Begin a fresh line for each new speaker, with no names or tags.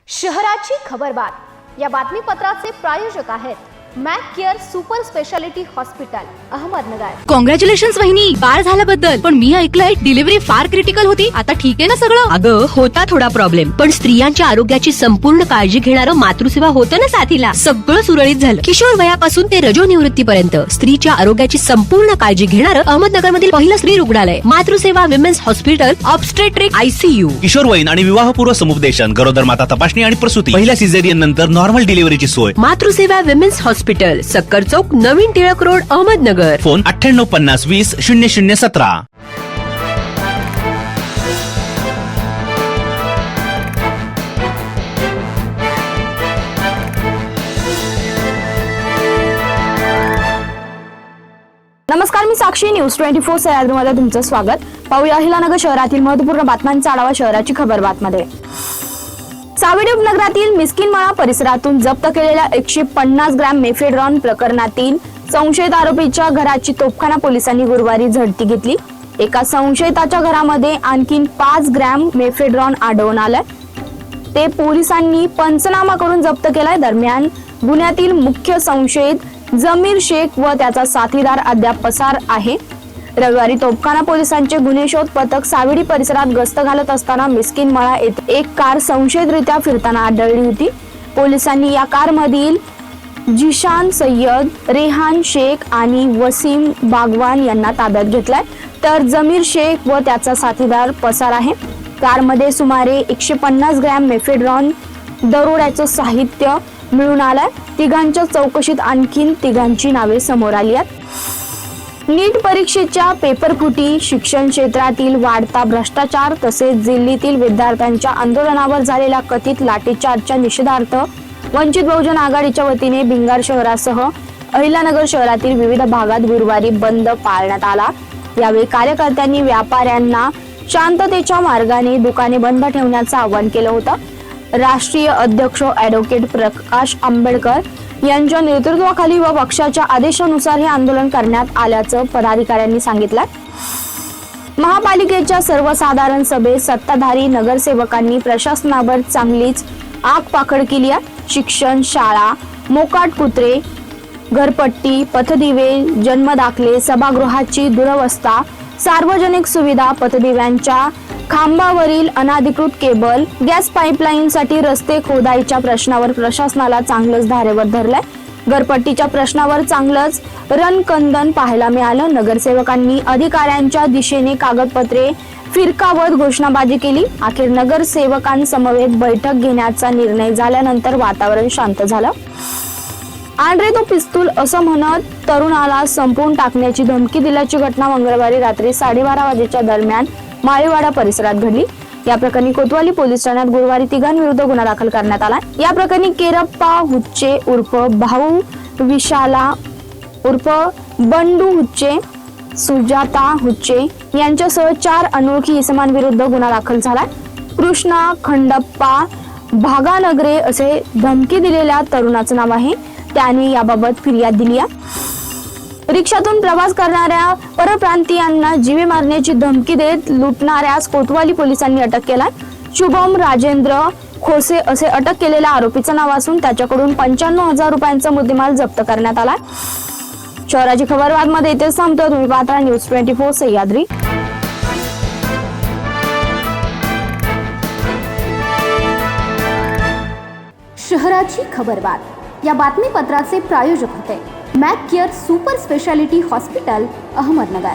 शहराची खबरबात या बातमीपत्राचे प्रायोजक आहेत Mac care super speciality hospital Ahmednagar.
Congratulations वहिनी, बाळ झाल्याबद्दल। पण मी ऐकलंय डिलिव्हरी फार क्रिटिकल होती। आता ठीक आहे ना सगळं?
अगं होता थोडा प्रॉब्लेम, पण स्त्रियांच्या आरोग्याची संपूर्ण काळजी घेणारं मातृसेवा होतं ना साथीला। सगळं सुरळीत झालं। किशोर वयापासून ते रजोनिवृत्तीपर्यंत स्त्रीच्या आरोग्याची संपूर्ण काळजी घेणारं अहमदनगर मधील पहिलं स्त्री रुग्णालय Matruseva women's hospital obstetric ICU।
किशोरवयीन आणि विवाहपूर्व समुपदेशन, गरोदर माता तपासणी आणि प्रसूती, पहिल्या सिझेरियन नंतर नॉर्मल डिलिव्हरीची सोय।
मातृसेवा विमेन्स हॉस्पिटल, सक्कर चौक, नवीन टिळक रोड, अहमदनगर।
फोन 9850 20 0017।
नमस्कार, मी साक्षी, न्यूज 24 सह्याद्रीमध्ये तुमचं स्वागत। पाहूया अहिलानगर शहरातील महत्त्वपूर्ण बातम्यांचा आढावा शहराची खबरबात मध्ये। सावेडी उपनगरातील मिस्किनमळा परिसरातून जप्त केलेल्या 150 ग्रॅम मेफेड्रॉन प्रकरणातील संशयित आरोपीच्या घराची तोफखाना पोलिसांनी गुरुवारी झडती घेतली। एका संशयिताच्या घरामध्ये आणखी 5 ग्रॅम मेफेड्रॉन आढळून आलंय। ते पोलिसांनी पंचनामा करून जप्त केलाय। दरम्यान गुन्ह्यातील मुख्य संशयित जमीर शेख व त्याचा साथीदार अद्याप पसार आहे। रविवारी तोफखाना पोलिसांचे गुन्हे शोध पथक सावेडी परिसरात गस्त घालत असताना मिस्किनमळा येथे एक कार संशयितरित्या फिरताना आढळली होती। पोलिसांनी या कारमधील जिशान सय्यद, रेहान शेख आणि वसीम बागवान यांना ताब्यात घेतलाय, तर जमीर शेख व त्याचा साथीदार पसार आहे। कारमध्ये सुमारे 150 ग्रॅम मेफेड्रॉन दरोड्याचं साहित्य मिळून आलंय। तिघांच्या चौकशीत आणखीन तिघांची नावे समोर आली आहेत। नीट परीक्षेच्या पेपरफुटी, शिक्षण क्षेत्रातील वाढता भ्रष्टाचार तसेच दिल्लीतील विद्यार्थ्यांच्या आंदोलनावर झालेल्या कथित लाठीचार्जच्या निषेधार्थ वंचित बहुजन आघाडीच्या वतीने भिंगार शहरासह अहिलानगर शहरातील विविध भागात गुरुवारी बंद पाळण्यात आला। यावेळी कार्यकर्त्यांनी व्यापाऱ्यांना शांततेच्या मार्गाने दुकाने बंद ठेवण्याचं आवाहन केलं होतं। राष्ट्रीय अध्यक्ष ॲडव्होकेट प्रकाश आंबेडकर यांच्या नेतृत्वाखाली व पक्षाच्या आदेशानुसार हे आंदोलन करण्यात आल्याचं पदाधिकाऱ्यांनी सांगितलं। महापालिकेच्या सर्वसाधारण सभेत सत्ताधारी नगरसेवकांनी प्रशासनावर चांगलीच आगपाखड केली आहे। शिक्षण, शाळा, मोकाट कुत्रे, घरपट्टी, पथदिवे, जन्मदाखले, सभागृहाची दुरवस्था, सार्वजनिक सुविधा, पथदिव्यांच्या खांबावरील अनाधिकृत केबल, गॅस पाईपलाईनसाठी रस्ते खोदाईच्या प्रश्नावर प्रशासनाला चांगलंच धारेवर धरलंय। घरपट्टीच्या प्रश्नावर चांगलंच रणकंदन पाहायला मिळालं। नगरसेवकांनी अधिकाऱ्यांच्या दिशेने कागदपत्रे फिरकावत घोषणाबाजी केली। अखेर नगरसेवकांसमवेत बैठक घेण्याचा निर्णय झाल्यानंतर वातावरण शांत झालं। आंड्रे तो पिस्तूल असं म्हणत तरुणाला संपवून टाकण्याची धमकी दिल्याची घटना मंगळवारी रात्री 12:30 वाजेच्या दरम्यान माळीवाडा परिसरात घडली। या प्रकरणी कोतवाली पोलीस ठाण्यात गुरुवारी तिघांविरुद्ध गुन्हा दाखल करण्यात आला। या प्रकरणी केरप्पा हुच्चे उर्फ भाऊ, विशाला उर्फ बंडू हुच्चे, सुजाता हुच्चे यांच्यासह 4 अनोळखी इसमांविरुद्ध गुन्हा दाखल झाला। कृष्णा खंडप्पा भागानगरे असे धमकी दिलेल्या तरुणाचं नाव आहे। त्याने याबाबत फिर्याद दिली आहे। रिक्षातून प्रवास करणाऱ्या परप्रांतीयांना जीवे मारण्याची धमकी देत लुटणाऱ्यास कोतवाली पोलिसांनी अटक केलाय। शुभम राजेंद्र खोसे असे अटक केलेल्या आरोपीचं नाव असून त्याच्याकडून 95,000 रुपयांचा मुद्देमाल जप्त करण्यात आलाय। शहराची खबरबात मध्ये इथेच थांबतो। तुम्ही पाहता न्यूज 24 सह्याद्री। शहराची खबरबात या बातमीपत्राचे प्रायोजक होते Mac care super speciality hospital Ahmednagar.